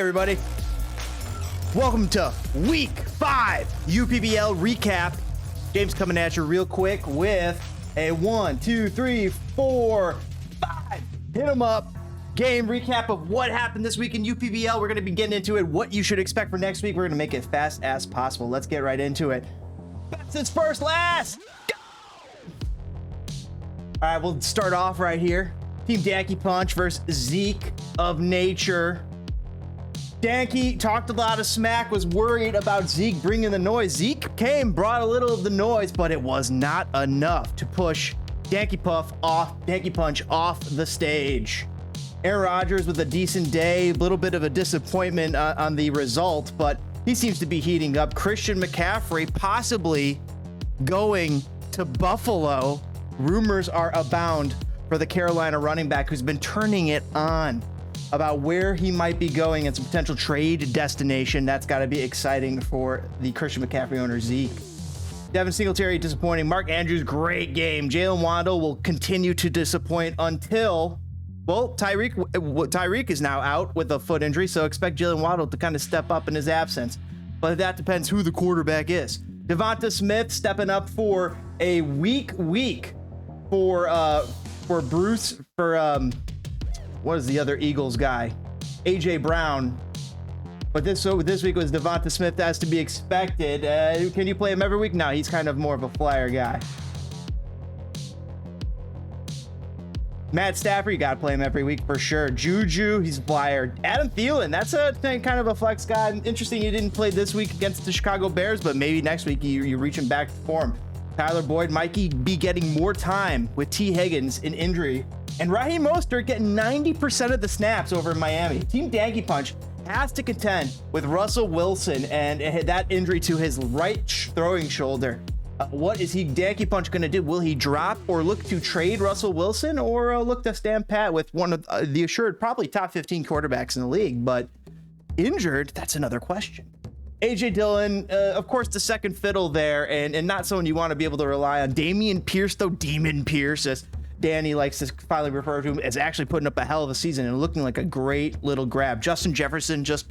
everybody. Welcome to Week 5 UPBL recap. James coming at you real quick with a 1, 2, 3, 4, 5 hit 'em up game recap of what happened this week in UPBL. We're going to be getting into it, what you should expect for next week. We're going to make it fast as possible. Let's get right into it. Best is first, last. All right, we'll start off right here. Team Danky Punch versus Zeke of Nature. Danky talked a lot of smack, was worried about Zeke bringing the noise. Zeke came, brought a little of the noise, but it was not enough to push Danky Punch off the stage. Aaron Rodgers with a decent day, a little bit of a disappointment on the result, but he seems to be heating up. Christian McCaffrey possibly going to Buffalo. Rumors are abound for the Carolina running back who's been turning it on about where he might be going as a potential trade destination. That's got to be exciting for the Christian McCaffrey owner, Zeke. Devin Singletary, disappointing. Mark Andrews, great game. Jalen Waddle will continue to disappoint until, well, Tyreek is now out with a foot injury, so expect Jalen Waddle to kind of step up in his absence. But that depends who the quarterback is. Devonta Smith stepping up for a weak week for Bruce, what is the other Eagles guy? AJ Brown. But this week was Devonta Smith, as to be expected. Can you play him every week? No, he's kind of more of a flyer guy. Matt Stafford, you gotta play him every week for sure. Juju, he's a flyer. Adam Thielen, that's a thing, kind of a flex guy. Interesting he didn't play this week against the Chicago Bears, but maybe next week you're reaching back to form. Tyler Boyd, Mikey be getting more time with T. Higgins in injury. And Raheem Mostert getting 90% of the snaps over in Miami. Team Danky Punch has to contend with Russell Wilson and that injury to his right throwing shoulder. What is Danky Punch going to do? Will he drop or look to trade Russell Wilson, or look to stand pat with one of the assured probably top 15 quarterbacks in the league? But injured, that's another question. AJ Dillon, of course, the second fiddle there, and not someone you want to be able to rely on. Damian Pierce, though, Demon Pierce, as Danny likes to finally refer to him, as actually putting up a hell of a season and looking like a great little grab. Justin Jefferson, just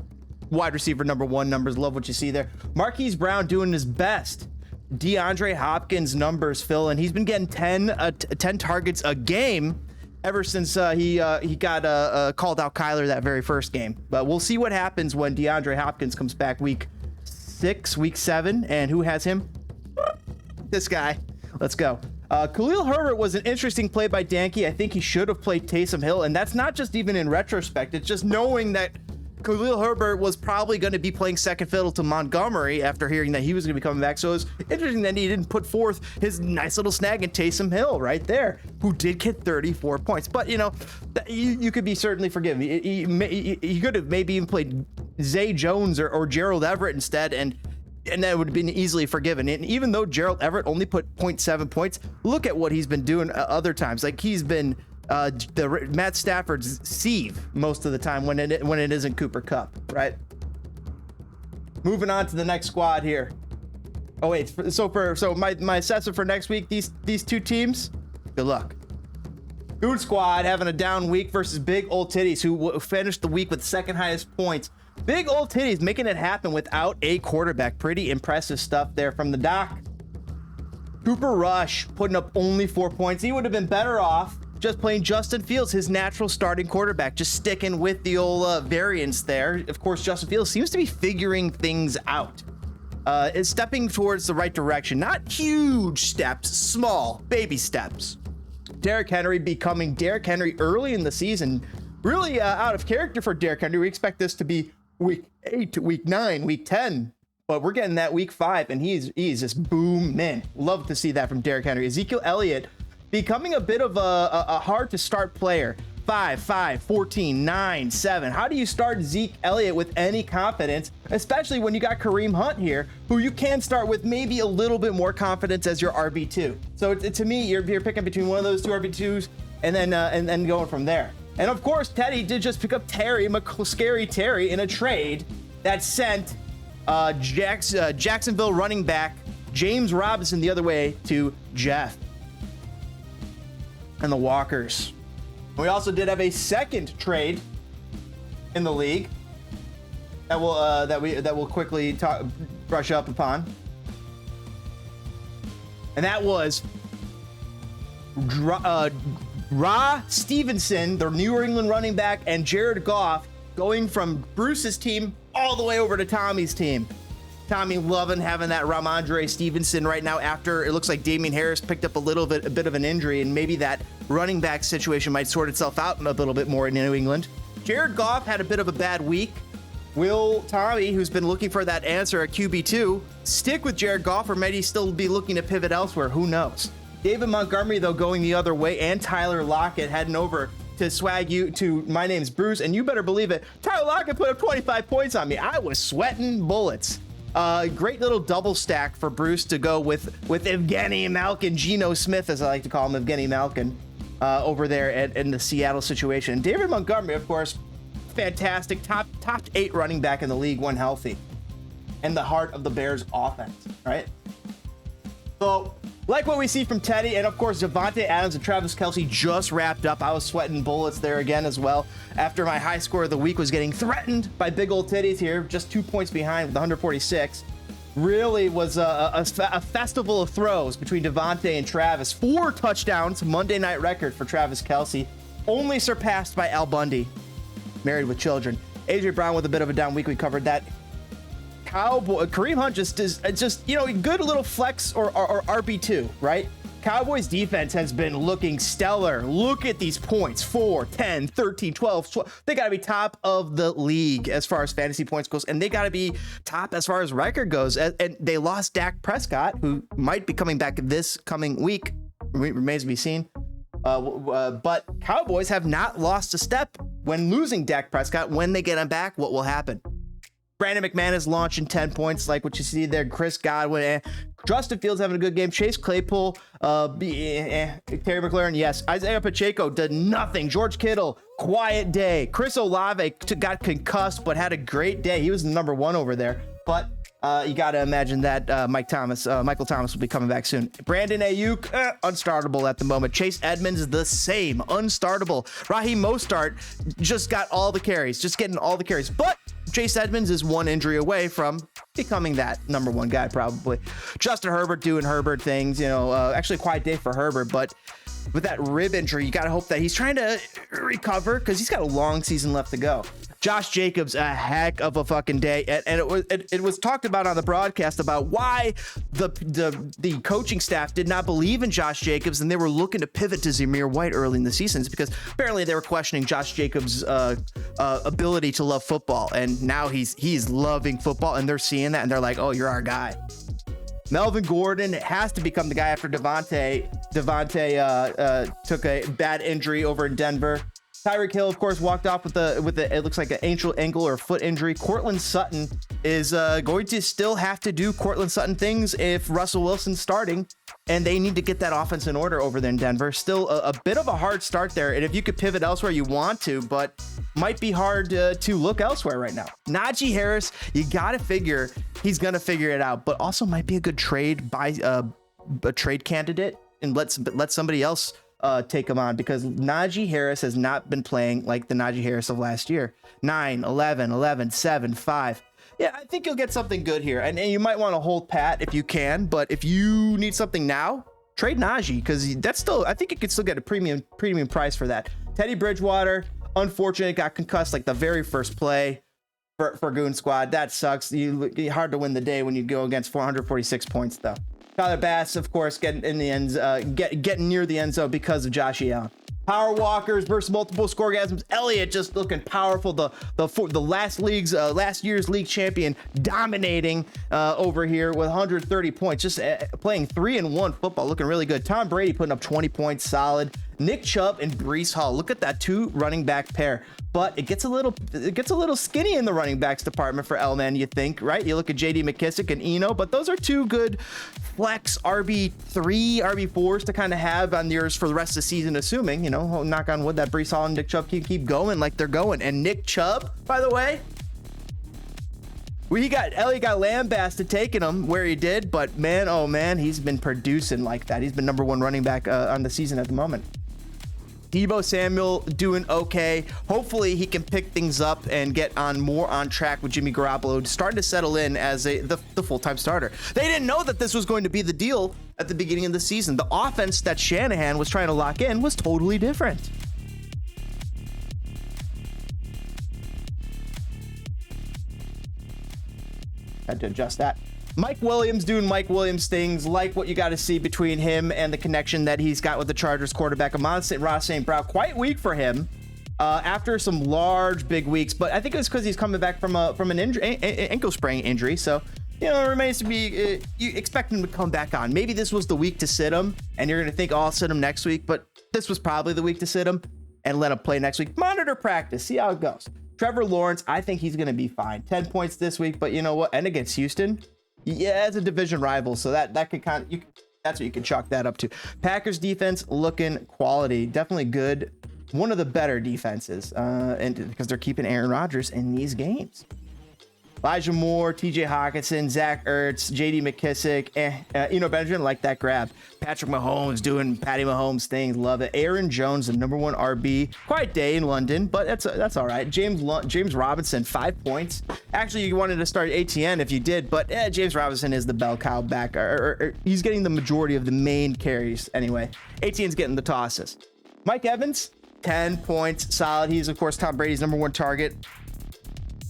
wide receiver number 1 numbers. Love what you see there. Marquise Brown doing his best. DeAndre Hopkins numbers, Phil, and he's been getting 10 targets a game ever since he got called out Kyler that very first game. But we'll see what happens when DeAndre Hopkins comes back week 7, and who has him? This guy. Let's go. Khalil Herbert was an interesting play by Danky. I think he should have played Taysom Hill, and that's not just even in retrospect. It's just knowing that Khalil Herbert was probably going to be playing second fiddle to Montgomery after hearing that he was going to be coming back. So it was interesting that he didn't put forth his nice little snag in Taysom Hill right there, who did get 34 points. But, you know, you could be certainly forgiven. He could have maybe even played Zay Jones or Gerald Everett instead, and that would have been easily forgiven. And even though Gerald Everett only put 0.7 points, look at what he's been doing other times. Like, he's been Matt Stafford's sieve most of the time when it isn't Cooper Kupp, right? Moving on to the next squad here. Oh wait, so my assessment for next week, these two teams, good luck. Goon Squad having a down week versus Big Old Titties, who finished the week with second highest points. Big Old Titties making it happen without a quarterback. Pretty impressive stuff there from the doc. Cooper Rush putting up only 4 points. He would have been better off just playing Justin Fields, his natural starting quarterback, just sticking with the old variance there. Of course, Justin Fields seems to be figuring things out. Is stepping towards the right direction. Not huge steps, small, baby steps. Derrick Henry becoming Derrick Henry early in the season. Really out of character for Derrick Henry. We expect this to be week 8 to week 9, week 10. But we're getting that week 5, and he's just booming. Love to see that from Derrick Henry. Ezekiel Elliott becoming a bit of a hard to start player. 5, 14, 9, 7. How do you start Zeke Elliott with any confidence, especially when you got Kareem Hunt here, who you can start with maybe a little bit more confidence as your RB2? So to me, you're picking between one of those two RB2s and then going from there. And of course, Teddy did just pick up Scary Terry in a trade that sent Jacksonville running back James Robinson the other way to Jeff and the Walkers. We also did have a second trade in the league. that we'll quickly brush up upon. And that was Ra Stevenson, the New England running back, and Jared Goff going from Bruce's team all the way over to Tommy's team. Tommy loving having that Ramondre Stevenson right now after it looks like Damian Harris picked up a bit of an injury, and maybe that running back situation might sort itself out a little bit more in New England. Jared Goff had a bit of a bad week. Will Tommy, who's been looking for that answer at QB2, stick with Jared Goff, or might he still be looking to pivot elsewhere? Who knows? David Montgomery, though, going the other way, and Tyler Lockett heading over to swag you to My Name's Bruce, and you better believe it, Tyler Lockett put up 25 points on me. I was sweating bullets. Great little double stack for Bruce to go with Evgeny Malkin, Geno Smith, as I like to call him, Evgeny Malkin, over there in the Seattle situation. David Montgomery, of course, fantastic, top 8 running back in the league when healthy, and the heart of the Bears offense, right? So, like what we see from Teddy, and of course Davante Adams and Travis Kelce just wrapped up. I was sweating bullets there again as well after my high score of the week was getting threatened by big old titties here, just 2 points behind with 146. Really was a festival of throws between Davante and Travis. 4 touchdowns, Monday night record for Travis Kelce, only surpassed by Al Bundy, married with children. AJ Brown with a bit of a down week. We covered that. Kareem Hunt just good little flex or RB2, right? Cowboys defense has been looking stellar. Look at these points: 4, 10, 13, 12. They got to be top of the league as far as fantasy points goes, and they got to be top as far as record goes. And they lost Dak Prescott, who might be coming back this coming week. Remains to be seen. But Cowboys have not lost a step when losing Dak Prescott. When they get him back, what will happen? Brandon McManus launching 10 points, like what you see there. Chris Godwin, Justin Fields having a good game. Chase Claypool, Terry McLaurin, yes. Isaiah Pacheco did nothing. George Kittle, quiet day. Chris Olave got concussed, but had a great day. He was number 1 over there. But you got to imagine that Michael Thomas will be coming back soon. Brandon Ayuk, unstartable at the moment. Chase Edmonds, the same, unstartable. Raheem Mostert just got all the carries, just getting all the carries. But Chase Edmonds is 1 injury away from becoming that number 1 guy, probably. Justin Herbert doing Herbert things, actually a quiet day for Herbert, but with that rib injury, you got to hope that he's trying to recover because he's got a long season left to go. Josh Jacobs, a heck of a fucking day, and it was talked about on the broadcast about why the coaching staff did not believe in Josh Jacobs, and they were looking to pivot to Zamir White early in the season. It's because apparently they were questioning Josh Jacobs' ability to love football, and now he's loving football, and they're seeing that, and they're like, oh, you're our guy. Melvin Gordon has to become the guy after Devontae took a bad injury over in Denver. Tyreek Hill, of course, walked off with it looks like an ankle or foot injury. Cortland Sutton is going to still have to do Cortland Sutton things if Russell Wilson's starting, and they need to get that offense in order over there in Denver. Still a bit of a hard start there, and if you could pivot elsewhere, you want to, but might be hard to look elsewhere right now. Najee Harris, you got to figure he's going to figure it out, but also might be a good trade by a trade candidate, and let somebody else take him on, because Najee Harris has not been playing like the Najee Harris of last year. 9, 11, 7, 5. Yeah, I think you'll get something good here. And you might want to hold pat if you can, but if you need something now, trade Najee, because that's still, I think you could still get a premium price for that. Teddy Bridgewater, unfortunately, got concussed like the very first play for Goon Squad. That sucks. Hard to win the day when you go against 446 points, though. Tyler Bass, of course, getting in the end, getting near the end zone because of Josh Allen. Power walkers versus multiple scoregasms. Elliott just looking powerful. The last year's league champion dominating over here with 130 points. Just playing 3-1 football, looking really good. Tom Brady putting up 20 points, solid. Nick Chubb and Breece Hall. Look at that 2 running back pair. But it gets a little skinny in the running backs department for L-Man, you think, right? You look at J.D. McKissick and Eno, but those are 2 good flex RB3, RB4s to kind of have on yours for the rest of the season, assuming, knock on wood, that Breece Hall and Nick Chubb keep going like they're going. And Nick Chubb, by the way, Elliott got lambasted taking him where he did, but man, oh man, he's been producing like that. He's been number 1 running back on the season at the moment. Deebo Samuel doing okay. Hopefully he can pick things up and get more on track with Jimmy Garoppolo, starting to settle in as the full-time starter. They didn't know that this was going to be the deal at the beginning of the season. The offense that Shanahan was trying to lock in was totally different. Had to adjust that. Mike Williams doing Mike Williams things, like what you got to see between him and the connection that he's got with the Chargers quarterback. Ross St. Brown, quite weak for him after some large big weeks, but I think it was because he's coming back from an ankle sprain injury. So, you know, it remains to be, you expect him to come back on. Maybe this was the week to sit him, and you're going to think, oh, I'll sit him next week, but this was probably the week to sit him and let him play next week. Monitor practice, see how it goes. Trevor Lawrence, I think he's going to be fine. 10 points this week, but you know what? And against Houston, yeah, it's a division rival, so that could kind of, that's what you can chalk that up to. Packers defense looking quality, definitely good. One of the better defenses, and because they're keeping Aaron Rodgers in these games. Elijah Moore, TJ Hawkinson, Zach Ertz, JD McKissick, Benjamin, like that grab. Patrick Mahomes doing Patty Mahomes things, love it. Aaron Jones, the number 1 RB. Quiet day in London, but that's all right. James Robinson, 5 points. Actually, you wanted to start ATN if you did, but James Robinson is the bell cow back. Or he's getting the majority of the main carries anyway. ATN's getting the tosses. Mike Evans, 10 points, solid. He's, of course, Tom Brady's number 1 target.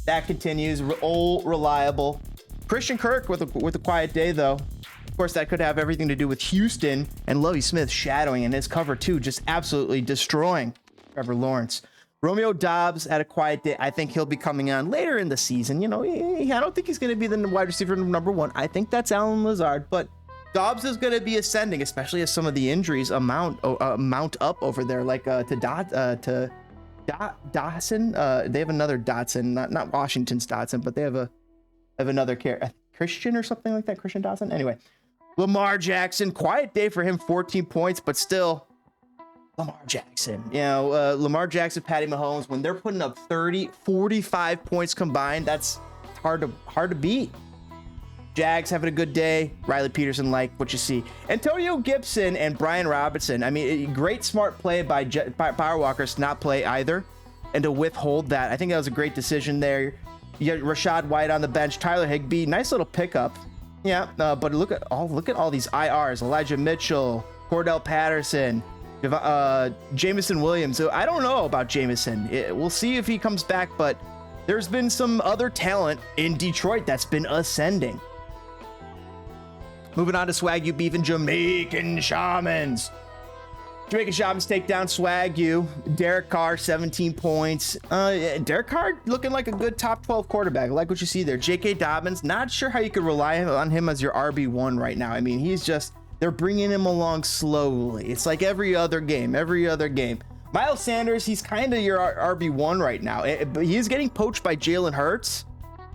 That continues, old, reliable. Christian Kirk with a quiet day, though. Of course, that could have everything to do with Houston and Lovie Smith shadowing, and his cover two just absolutely destroying Trevor Lawrence. Romeo Doubs had a quiet day. I think he'll be coming on later in the season. You know, I don't think he's going to be the wide receiver number 1. I think that's Allen Lazard, but Dobbs is going to be ascending, especially as some of the injuries mount up over there, like to Dotson. They have another Dotson, not Washington's Dotson, but they have another Christian or something like that. Christian Dotson. Anyway, Lamar Jackson, quiet day for him, 14 points, but still Lamar Jackson. You know, Lamar Jackson, Patty Mahomes, when they're putting up 30, 45 points combined, that's hard to beat. Jags having a good day. Riley Peterson, like what you see. Antonio Gibson and Brian Robinson. I mean, great smart play by Power Walkers to not play either and to withhold that. I think that was a great decision there. You got Rashad White on the bench. Tyler Higbee, nice little pickup. Yeah, but look at all these IRs. Elijah Mitchell, Cordell Patterson, Jameson Williams. So I don't know about Jameson. We'll see if he comes back, but there's been some other talent in Detroit that's been ascending. Moving on to Swag U beef and Jamaican Shamans. Jamaican Shamans take down Swag U. Derek Carr, 17 points. Derek Carr looking like a good top 12 quarterback. I like what you see there. J.K. Dobbins, not sure how you could rely on him as your RB1 right now. I mean, they're bringing him along slowly. It's like every other game. Miles Sanders, he's kind of your RB1 right now. But he is getting poached by Jalen Hurts.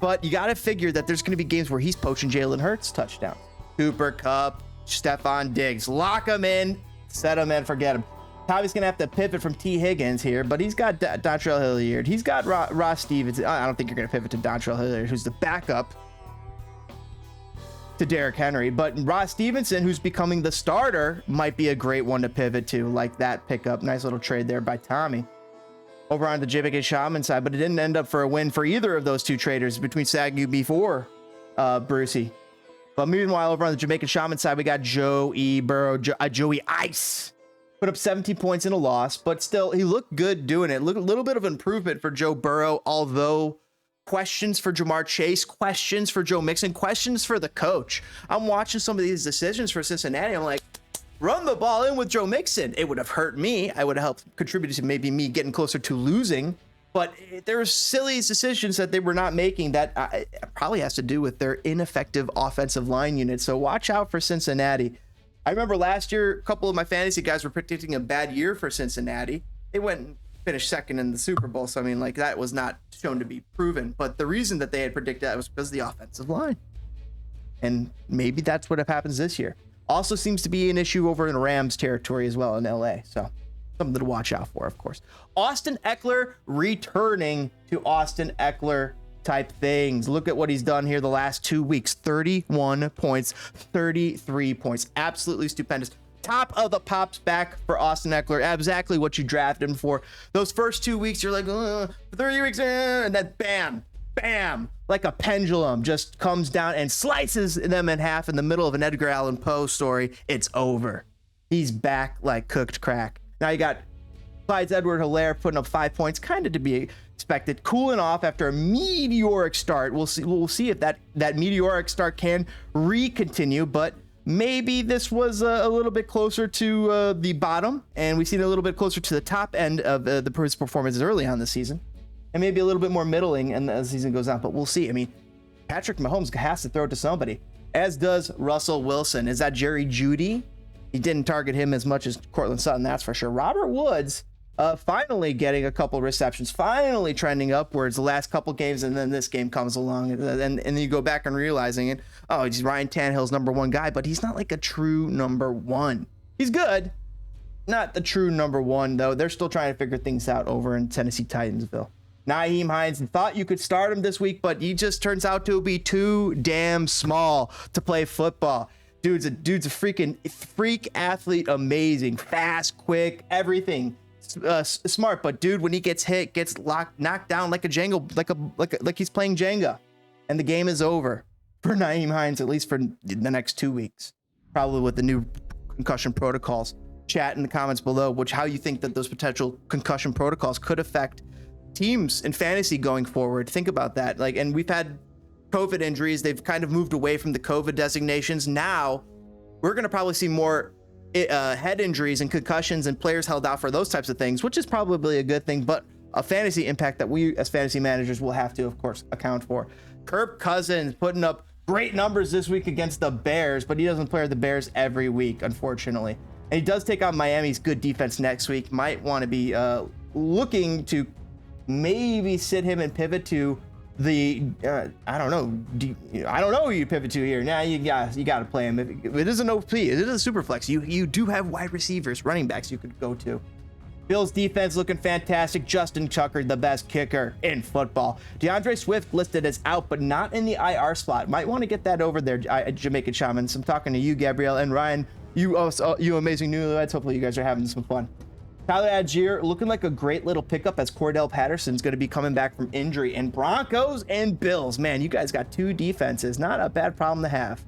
But you got to figure that there's going to be games where he's poaching Jalen Hurts touchdowns. Cooper Kupp, Stephon Diggs, lock him in, set him in, forget him. Tommy's gonna have to pivot from T. Higgins here, but he's got Dontrell Hilliard. He's got Ross Stevens. I don't think you're gonna pivot to Dontrell Hilliard, who's the backup to Derrick Henry, but Ross Stevenson, who's becoming the starter, might be a great one to pivot to, like that pickup. Nice little trade there by Tommy. Over on the Jamaican Shaman side, but it didn't end up for a win for either of those two traders between Sagu before Brucey. But meanwhile, over on the Jamaican Shaman side, we got Joey Ice. Put up 17 points in a loss, but still, he looked good doing it. Look, a little bit of improvement for Joe Burrow, although questions for Jamar Chase, questions for Joe Mixon, questions for the coach. I'm watching some of these decisions for Cincinnati. I'm like, run the ball in with Joe Mixon. It would have hurt me. I would have helped contribute to maybe me getting closer to losing. But there's silly decisions that they were not making that probably has to do with their ineffective offensive line unit. So watch out for Cincinnati. I remember last year, a couple of my fantasy guys were predicting a bad year for Cincinnati. They went and finished second in the Super Bowl. So, I mean, like, that was not shown to be proven. But the reason that they had predicted that was because of the offensive line. And maybe that's what happens this year. Also seems to be an issue over in Rams territory as well in LA. So something to watch out for, of course. Austin Eckler returning to Austin Eckler type things. Look at what he's done here the last 2 weeks. 31 points, 33 points. Absolutely stupendous. top of the pops back for Austin Eckler. Exactly what you drafted him for. Those first 2 weeks, you're like, 3 weeks, and then bam, bam, like a pendulum just comes down and slices them in half in the middle of an Edgar Allan Poe story. It's over. He's back like cooked crack. Now you got Clyde Edwards-Helaire putting up 5 points, kind of to be expected, cooling off after a meteoric start. We'll see if that meteoric start can continue, but maybe this was a little bit closer to the bottom, and we've seen a little bit closer to the top end of the performances early on this season, and maybe a little bit more middling as the season goes on, but we'll see. I mean, Patrick Mahomes has to throw it to somebody, as does Russell Wilson. Is that Jerry Jeudy? He didn't target him as much as Cortland Sutton, that's for sure. Robert Woods finally getting a couple receptions, finally trending upwards the last couple games, and then this game comes along, and then you go back and realizing it. Oh, he's Ryan Tannehill's number one guy, but he's not like a true number one. He's good, not the true number one, though. They're still trying to figure things out over in Tennessee Titansville. Nyheim Hines thought you could start him this week, but he just turns out to be too damn small to play football. Dude's a freaking freak athlete, amazing, fast, quick, everything. Smart, but dude, when he gets hit, gets knocked down like a Jenga, like he's playing Jenga, and the game is over for Nyheim Hines, at least for the next 2 weeks, probably with the new concussion protocols. Chat in the comments below how you think that those potential concussion protocols could affect teams in fantasy going forward. Think about that. And we've had COVID injuries. They've kind of moved away from the COVID designations. Now we're going to probably see more head injuries and concussions and players held out for those types of things, which is probably a good thing, but a fantasy impact that we as fantasy managers will have to, of course, account for. Kirk Cousins putting up great numbers this week against the Bears, but he doesn't play the Bears every week, unfortunately. And he does take on Miami's good defense next week. Might want to be looking to maybe sit him and pivot to the I don't know who you pivot to here. Now you got to play him. If it is an OP, it is a Superflex. You do have wide receivers, running backs you could go to. Bills defense looking fantastic. Justin Tucker, the best kicker in football. DeAndre Swift listed as out, but not in the IR slot. Might want to get that over there, Jamaican Shamans. I'm talking to you, Gabrielle, and Ryan. You amazing newlyweds. Hopefully you guys are having some fun. Tyler Algier looking like a great little pickup as Cordell Patterson's going to be coming back from injury. And Broncos and Bills. Man, you guys got two defenses. Not a bad problem to have.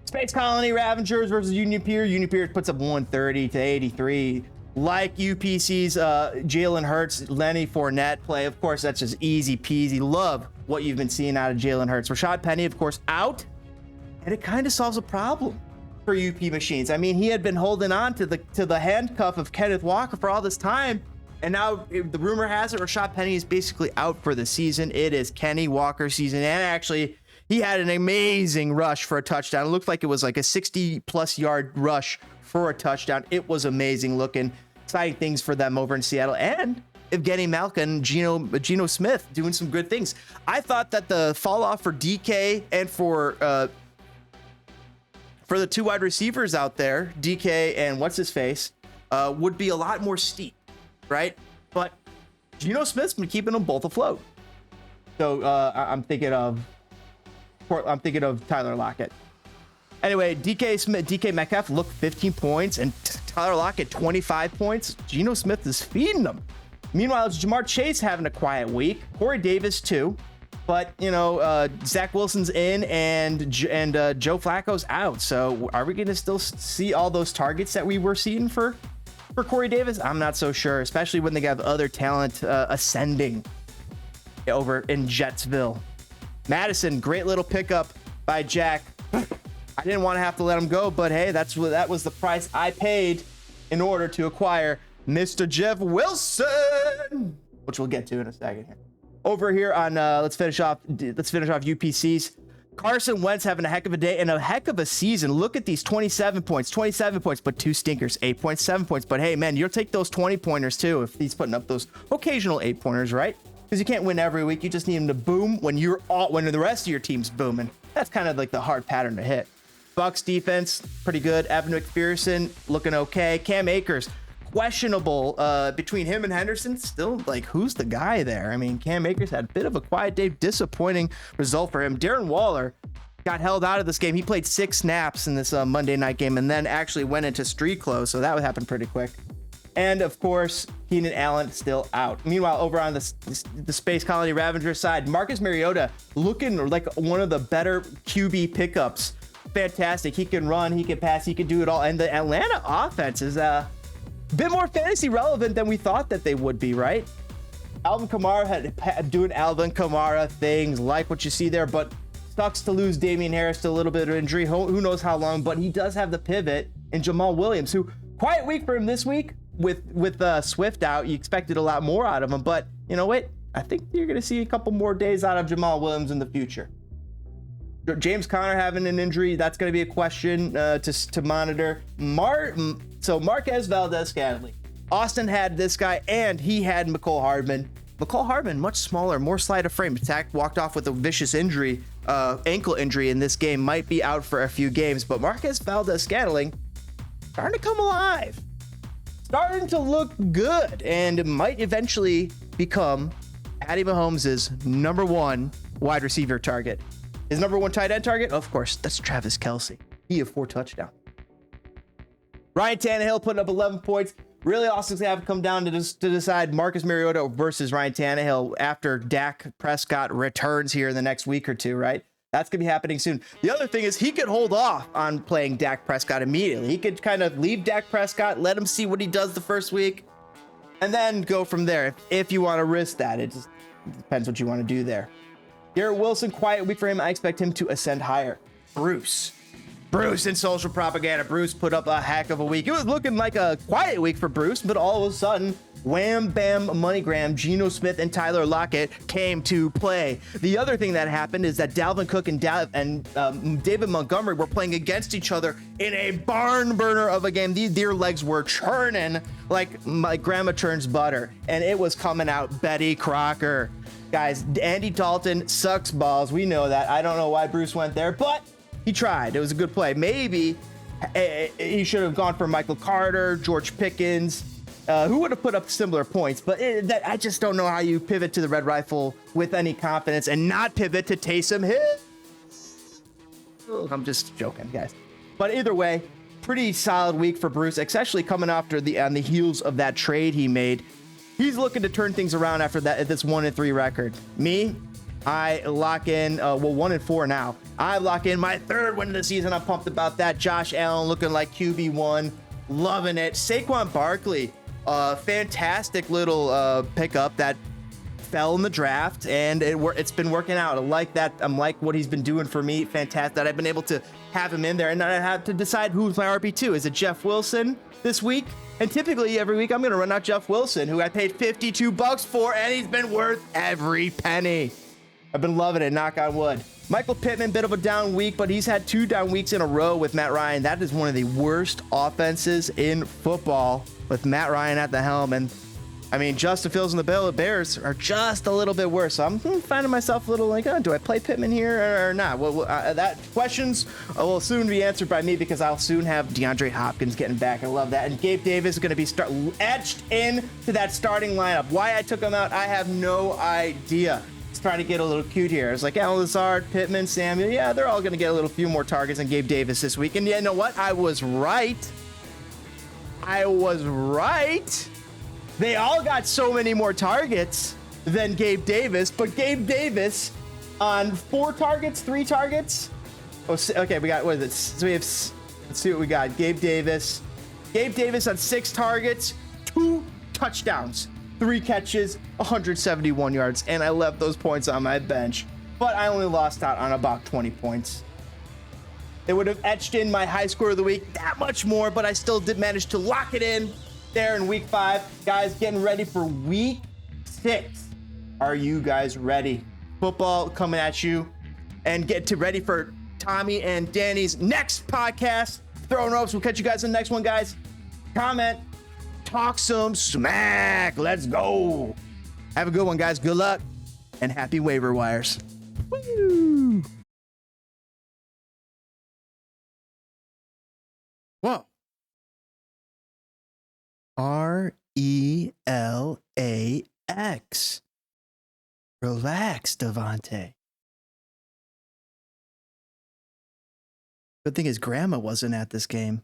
Space Colony Ravengers versus Union Pier. Union Pier puts up 130 to 83. Like UPC's Jalen Hurts, Lenny Fournette play. Of course, that's just easy peasy. Love what you've been seeing out of Jalen Hurts. Rashad Penny, of course, out. And it kind of solves a problem for UP Machines. I mean, he had been holding on to the handcuff of Kenneth Walker for all this time, and now the rumor has it Rashad Penny is basically out for the season. It is Kenny Walker season, and actually he had an amazing rush for a touchdown. It looked like it was like a 60-plus yard rush for a touchdown. It was amazing looking. Exciting things for them over in Seattle, and Evgeny Malkin, Geno Smith doing some good things. I thought that the fall off for DK and for the two wide receivers out there, DK and what's his face, would be a lot more steep, right? But Geno Smith's been keeping them both afloat. So I'm thinking of Tyler Lockett. Anyway, DK Metcalf looked 15 points, and Tyler Lockett 25 points. Geno Smith is feeding them. Meanwhile, Jamar Chase having a quiet week. Corey Davis too. But, Zach Wilson's in and Joe Flacco's out. So are we going to still see all those targets that we were seeing for Corey Davis? I'm not so sure, especially when they have other talent ascending over in Jetsville. Madison, great little pickup by Jack. I didn't want to have to let him go, but hey, that was the price I paid in order to acquire Mr. Jeff Wilson, which we'll get to in a second here. Over here on let's finish off UPCs. Carson Wentz having a heck of a day and a heck of a season. Look at these 27 points, but two stinkers, 8.7 points. But hey, man, you'll take those 20 pointers too if he's putting up those occasional 8 pointers, right? Because you can't win every week. You just need him to boom when the rest of your team's booming. That's kind of like the hard pattern to hit. Bucks defense pretty good. Evan McPherson looking okay. Cam Akers questionable between him and Henderson. Still, like, who's the guy there? I mean, Cam Akers had a bit of a quiet day, disappointing result for him. Darren Waller got held out of this game. He played 6 snaps in this Monday night game and then actually went into street clothes. So that would happen pretty quick. And of course, Keenan Allen still out. Meanwhile, over on the Space Colony Ravager side, Marcus Mariota looking like one of the better QB pickups. Fantastic. He can run, he can pass, he can do it all. And the Atlanta offense is a bit more fantasy relevant than we thought that they would be, right? Alvin Kamara had doing Alvin Kamara things, like what you see there, but sucks to lose Damian Harris to a little bit of injury. Who knows how long, but he does have the pivot in Jamal Williams, who quiet week for him this week. With Swift out, you expected a lot more out of him, but you know what? I think you're going to see a couple more days out of Jamal Williams in the future. James Conner having an injury, that's going to be a question to monitor. So Marquez Valdez-Scantling. Austin had this guy, and he had McCole Hardman. McCole Hardman, much smaller, more slight of frame. Walked off with a vicious injury, ankle injury in this game, might be out for a few games, but Marquez Valdez-Scantling starting to come alive. Starting to look good and might eventually become Patty Mahomes' number 1 wide receiver target. His number 1 tight end target? Of course, that's Travis Kelce. He had 4 touchdowns. Ryan Tannehill putting up 11 points. Really awesome to have it come down to decide Marcus Mariota versus Ryan Tannehill after Dak Prescott returns here in the next week or two, right? That's going to be happening soon. The other thing is he could hold off on playing Dak Prescott immediately. He could kind of leave Dak Prescott, let him see what he does the first week, and then go from there if you want to risk that. It just depends what you want to do there. Garrett Wilson, quiet week for him. I expect him to ascend higher. Bruce in social propaganda. Bruce put up a heck of a week. It was looking like a quiet week for Bruce, but all of a sudden, wham, bam, MoneyGram, Geno Smith, and Tyler Lockett came to play. The other thing that happened is that Dalvin Cook and David Montgomery were playing against each other in a barn burner of a game. Their legs were churning like my grandma churns butter, and it was coming out Betty Crocker. Guys, Andy Dalton sucks balls. We know that. I don't know why Bruce went there, but he tried. It was a good play. Maybe he should have gone for Michael Carter, George Pickens, who would have put up similar points. But I just don't know how you pivot to the Red Rifle with any confidence and not pivot to Taysom Hill. I'm just joking, guys. But either way, pretty solid week for Bruce, especially coming after on the heels of that trade he made. He's looking to turn things around after that, this 1-3 record. Me, I lock in, 1-4 now. I lock in my 3rd win of the season. I'm pumped about that. Josh Allen looking like QB1. Loving it. Saquon Barkley, fantastic little pickup that fell in the draft, and it's been working out. I like that. I'm like what he's been doing for me. Fantastic that I've been able to have him in there, and then I have to decide who's my RB2. Is it Jeff Wilson this week? And typically every week I'm going to run out Jeff Wilson, who I paid $52 for, and he's been worth every penny. I've been loving it, knock on wood. Michael Pittman, bit of a down week, but he's had 2 down weeks in a row with Matt Ryan. That is one of the worst offenses in football with Matt Ryan at the helm. And I mean, Justin Fields and the Bears are just a little bit worse. So I'm finding myself a little like, do I play Pittman here or not? Well, that questions will soon be answered by me because I'll soon have DeAndre Hopkins getting back. I love that. And Gabe Davis is going to be etched into that starting lineup. Why I took him out, I have no idea. Trying to get a little cute here. It's like Alan Lazard, Pittman, Samuel. Yeah, they're all going to get a little few more targets than Gabe Davis this week. And you know what? I was right. They all got so many more targets than Gabe Davis, but Gabe Davis on 4 targets, 3 targets. Oh, okay, we got, what is it? So we have, let's see what we got. Gabe Davis on 6 targets, 2 touchdowns. 3 catches, 171 yards, and I left those points on my bench. But I only lost out on about 20 points. It would have etched in my high score of the week that much more, but I still did manage to lock it in there in week 5. Guys, getting ready for week 6. Are you guys ready? Football coming at you. And get ready for Tommy and Danny's next podcast. Throwing ropes. We'll catch you guys in the next one, guys. Comment. Talk some smack. Let's go. Have a good one, guys. Good luck and happy waiver wires. Woo. Whoa. RELAX. Relax, Devontae. Good thing his grandma wasn't at this game.